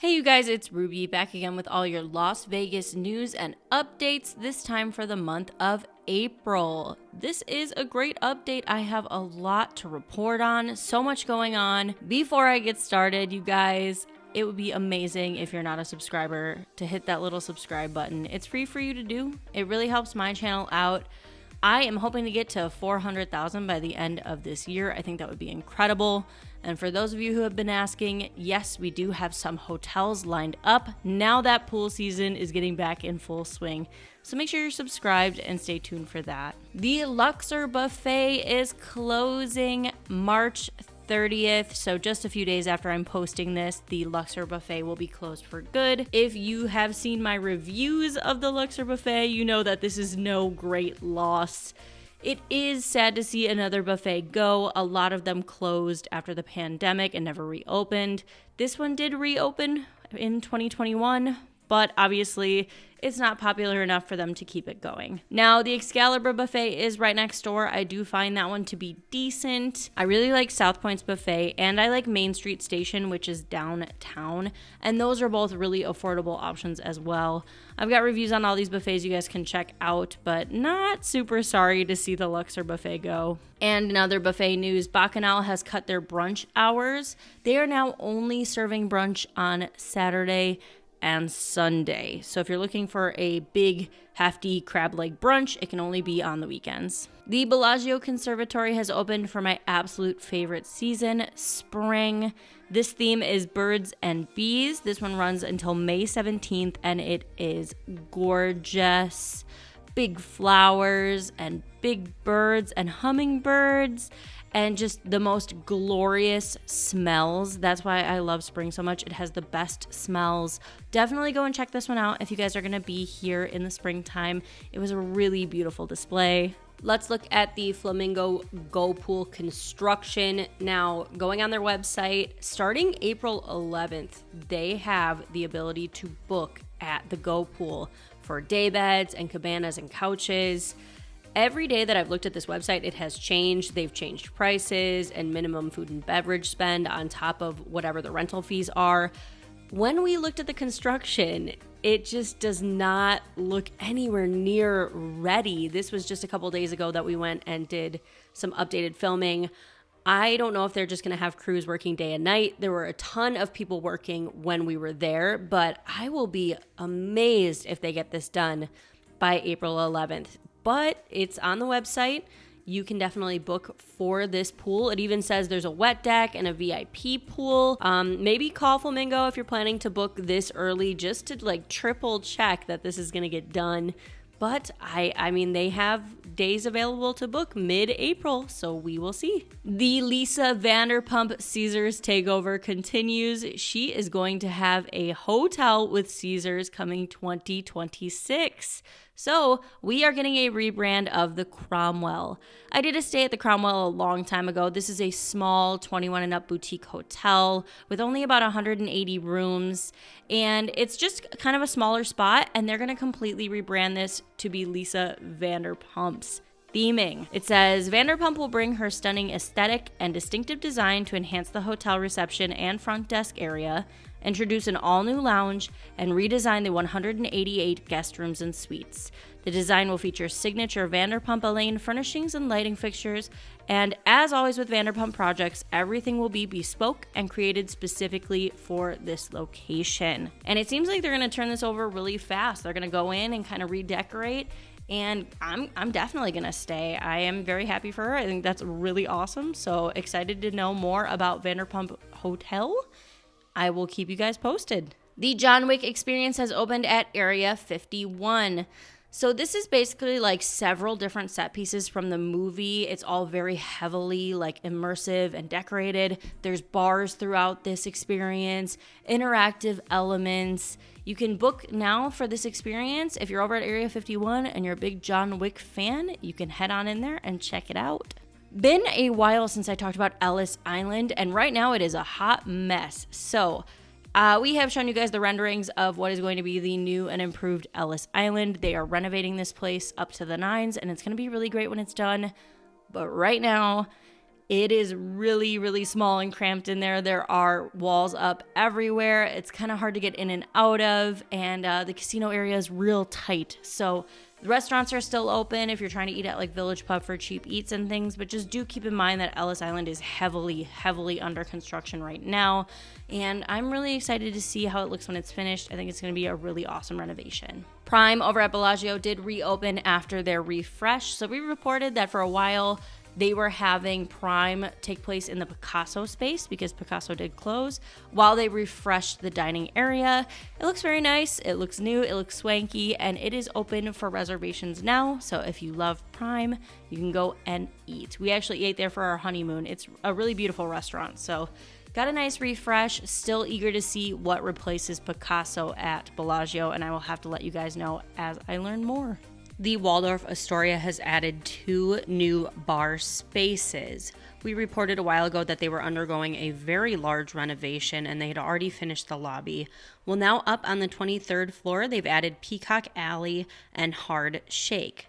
Hey you guys, it's Ruby back again with all your Las Vegas news and updates, this time for the month of April. This is a great update. I have a lot to report on, so much going on. Before I get started, you guys, it would be amazing if you're not a subscriber to hit that little subscribe button. It's free for you to do. It really helps my channel out. I am hoping to get to 400,000 by the end of this year. I think that would be incredible. And for those of you who have been asking, yes, we do have some hotels lined up now that pool season is getting back in full swing. So make sure you're subscribed and stay tuned for that. The Luxor Buffet is closing March 30th, so just a few days after I'm posting this, the Luxor Buffet will be closed for good. If you have seen my reviews of the Luxor Buffet, you know that this is no great loss. It is sad to see another buffet go. A lot of them closed after the pandemic and never reopened. This one did reopen in 2021, but obviously it's not popular enough for them to keep it going. Now, the Excalibur Buffet is right next door. I do find that one to be decent. I really like South Point's Buffet, and I like Main Street Station, which is downtown, and those are both really affordable options as well. I've got reviews on all these buffets you guys can check out, but not super sorry to see the Luxor Buffet go. And in other buffet news, Bacchanal has cut their brunch hours. They are now only serving brunch on Saturday and Sunday. So if you're looking for a big, hefty crab leg brunch, it can only be on the weekends. The Bellagio Conservatory has opened for my absolute favorite season, spring. This theme is birds and bees. This one runs until May 17th, and it is gorgeous. Big flowers and big birds and hummingbirds and just the most glorious smells. That's why I love spring so much. It has the best smells. Definitely go and check this one out if you guys are gonna be here in the springtime. It was a really beautiful display. Let's look at the Flamingo Go Pool construction. Now, going on their website, starting April 11th, they have the ability to book at the Go Pool for day beds and cabanas and couches. Every day that I've looked at this website, it has changed. They've changed prices and minimum food and beverage spend on top of whatever the rental fees are. When we looked at the construction, it just does not look anywhere near ready. This was just a couple days ago that we went and did some updated filming. I don't know if they're just going to have crews working day and night. There were a ton of people working when we were there, but I will be amazed if they get this done by April 11th. But it's on the website. You can definitely book for this pool. It even says there's a wet deck and a VIP pool. Maybe call Flamingo if you're planning to book this early, just to like triple check that this is going to get done. But I mean, they have days available to book mid-April, so we will see. The Lisa Vanderpump Caesars takeover continues. She is going to have a hotel with Caesars coming 2026. So we are getting a rebrand of the Cromwell. I did a stay at the Cromwell a long time ago. This is a small 21 and up boutique hotel with only about 180 rooms. And it's just kind of a smaller spot. And they're going to completely rebrand this to be Lisa Vanderpump's theming. It says, Vanderpump will bring her stunning aesthetic and distinctive design to enhance the hotel reception and front desk area, introduce an all-new lounge, and redesign the 188 guest rooms and suites. The design will feature signature Vanderpump Elaine furnishings and lighting fixtures, and as always with Vanderpump projects, everything will be bespoke and created specifically for this location. And it seems like they're going to turn this over really fast. They're going to go in and kind of redecorate, and I'm definitely going to stay. I am very happy for her. I think that's really awesome. So excited to know more about Vanderpump Hotel. I will keep you guys posted. The John Wick experience has opened at Area 51. So this is basically like several different set pieces from the movie. It's all very heavily like immersive and decorated. There's bars throughout this experience, interactive elements. You can book now for this experience. If you're over at Area 51 and you're a big John Wick fan, you can head on in there and check it out. Been a while since I talked about Ellis Island, and right now it is a hot mess. So we have shown you guys the renderings of what is going to be the new and improved Ellis Island. They are renovating this place up to the nines, and it's going to be really great when it's done. But right now, It is really, really small and cramped in there. There are walls up everywhere. It's kind of hard to get in and out of, and the casino area is real tight. So the restaurants are still open if you're trying to eat at like Village Pub for cheap eats and things, but just do keep in mind that Ellis Island is heavily, heavily under construction right now, and I'm really excited to see how it looks when it's finished. I think it's going to be a really awesome renovation. Prime over at Bellagio did reopen after their refresh, so we reported that for a while they were having Prime take place in the Picasso space because Picasso did close while they refreshed the dining area. It looks very nice, it looks new, it looks swanky, and it is open for reservations now. So if you love Prime, you can go and eat. We actually ate there for our honeymoon. It's a really beautiful restaurant. So got a nice refresh, still eager to see what replaces Picasso at Bellagio, and I will have to let you guys know as I learn more. The Waldorf Astoria has added 2 new bar spaces. We reported a while ago that they were undergoing a very large renovation and they had already finished the lobby. Well, now up on the 23rd floor, they've added Peacock Alley and Hard Shake.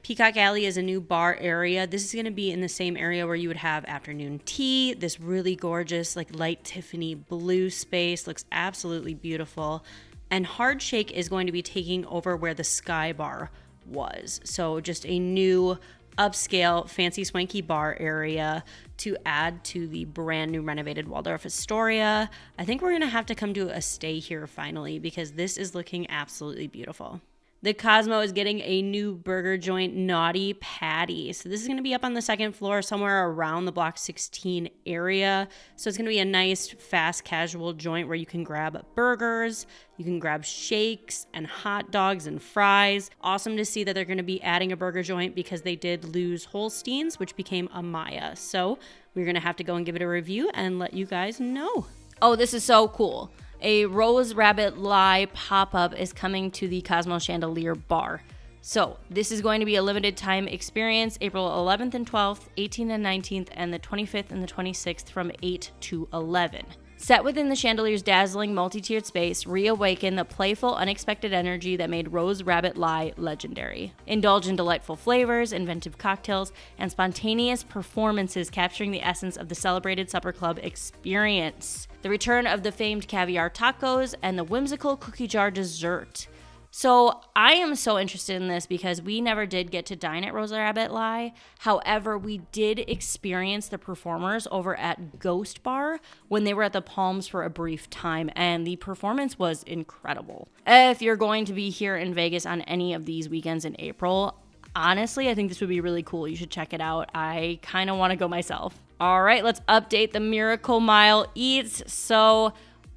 Peacock Alley is a new bar area. This is going to be in the same area where you would have afternoon tea. This really gorgeous, like light Tiffany blue space looks absolutely beautiful. And Hard Shake is going to be taking over where the Sky Bar was. So just a new upscale fancy swanky bar area to add to the brand new renovated Waldorf Astoria. I think we're going to have to come to a stay here finally because this is looking absolutely beautiful. The Cosmo is getting a new burger joint, Naughty Patty. So this is going to be up on the 2nd floor somewhere around the Block 16 area. So it's going to be a nice, fast, casual joint where you can grab burgers, you can grab shakes and hot dogs and fries. Awesome to see that they're going to be adding a burger joint because they did lose Holstein's, which became a Maya. So we're going to have to go and give it a review and let you guys know. Oh, this is so cool. A Rose Rabbit Lie pop-up is coming to the Cosmo Chandelier Bar. So this is going to be a limited time experience, April 11th and 12th, 18th and 19th, and the 25th and the 26th from 8 to 11. Set within the chandelier's dazzling multi-tiered space, reawaken the playful, unexpected energy that made Rose Rabbit Lie legendary. Indulge in delightful flavors, inventive cocktails, and spontaneous performances capturing the essence of the celebrated supper club experience. The return of the famed caviar tacos and the whimsical cookie jar dessert. So I am so interested in this because we never did get to dine at Rose Rabbit Lie. However, we did experience the performers over at Ghost Bar when they were at the Palms for a brief time, and the performance was incredible. If you're going to be here in Vegas on any of these weekends in April, honestly, I think this would be really cool. You should check it out. I kind of want to go myself. All right, let's update the Miracle Mile Eats. So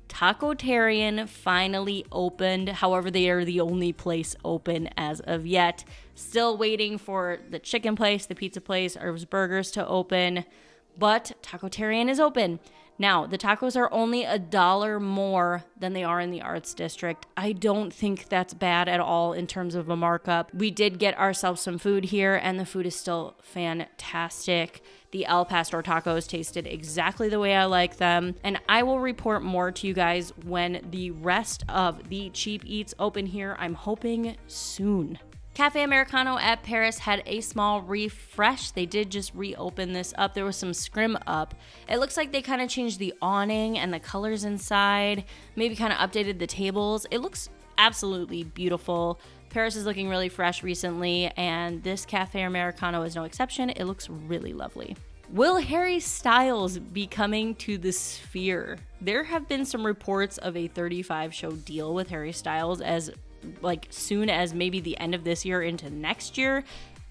Tacotarian finally opened. However, they are the only place open as of yet. Still waiting for the chicken place, the pizza place, Herb's Burgers to open. But Tacotarian is open. Now, the tacos are only $1 more than they are in the Arts District. I don't think that's bad at all in terms of a markup. We did get ourselves some food here, and the food is still fantastic. The El Pastor tacos tasted exactly the way I like them, and I will report more to you guys when the rest of the cheap eats open here. I'm hoping soon. Cafe Americano at Paris had a small refresh. They did just reopen this up. There was some scrim up. It looks like they kind of changed the awning and the colors inside, maybe kind of updated the tables. It looks absolutely beautiful. Paris is looking really fresh recently, and this Cafe Americano is no exception. It looks really lovely. Will Harry Styles be coming to the Sphere? There have been some reports of a 35-show deal with Harry Styles as soon as maybe the end of this year into next year.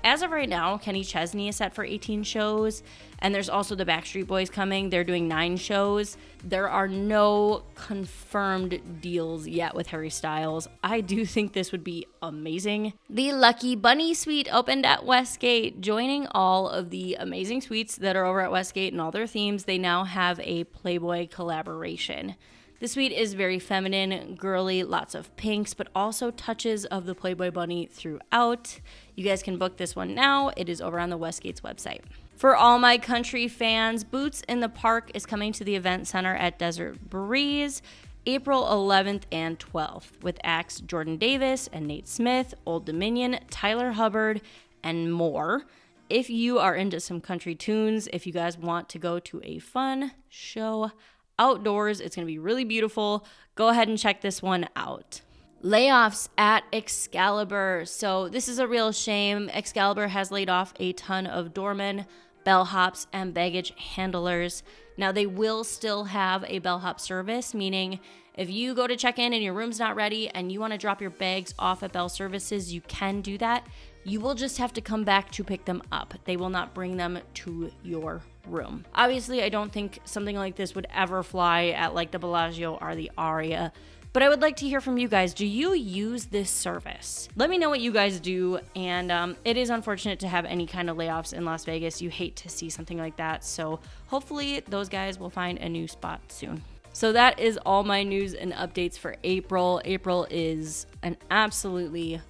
As of right now, Kenny Chesney is set for 18 shows, and there's also the Backstreet Boys coming. They're doing 9 shows. There are no confirmed deals yet with Harry Styles. I do think this would be amazing. The Lucky Bunny Suite opened at Westgate, joining all of the amazing suites that are over at Westgate and all their themes. They now have a Playboy collaboration. The suite is very feminine, girly, lots of pinks, but also touches of the Playboy bunny throughout. You guys can book this one now. It is over on the Westgate's website. For all my country fans, Boots in the Park is coming to the event center at Desert Breeze April 11th and 12th with acts Jordan Davis and Nate Smith, Old Dominion, Tyler Hubbard, and more. if you are into some country tunes, if you guys want to go to a fun show outdoors, it's going to be really beautiful. Go ahead and check this one out. Layoffs at Excalibur. So this is a real shame. Excalibur has laid off a ton of doormen, bellhops, and baggage handlers. Now they will still have a bellhop service, meaning if you go to check in and your room's not ready and you want to drop your bags off at Bell Services, you can do that. You will just have to come back to pick them up. They will not bring them to your room. Obviously, I don't think something like this would ever fly at like the Bellagio or the Aria, but I would like to hear from you guys. Do you use this service? Let me know what you guys do. And it is unfortunate to have any kind of layoffs in Las Vegas. You hate to see something like that. So hopefully those guys will find a new spot soon. So that is all my news and updates for April. April is an absolutely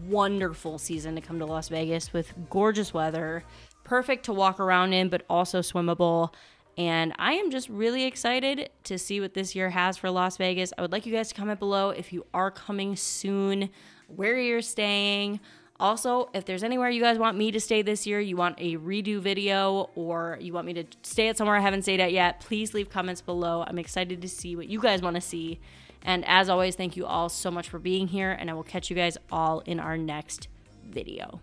wonderful season to come to Las Vegas with gorgeous weather, perfect to walk around in, but also swimmable. And I am just really excited to see what this year has for Las Vegas. I would like you guys to comment below if you are coming soon, where you're staying. Also, if there's anywhere you guys want me to stay this year, you want a redo video, or you want me to stay at somewhere I haven't stayed at yet, please leave comments below. I'm excited to see what you guys want to see. And as always, thank you all so much for being here, and I will catch you guys all in our next video.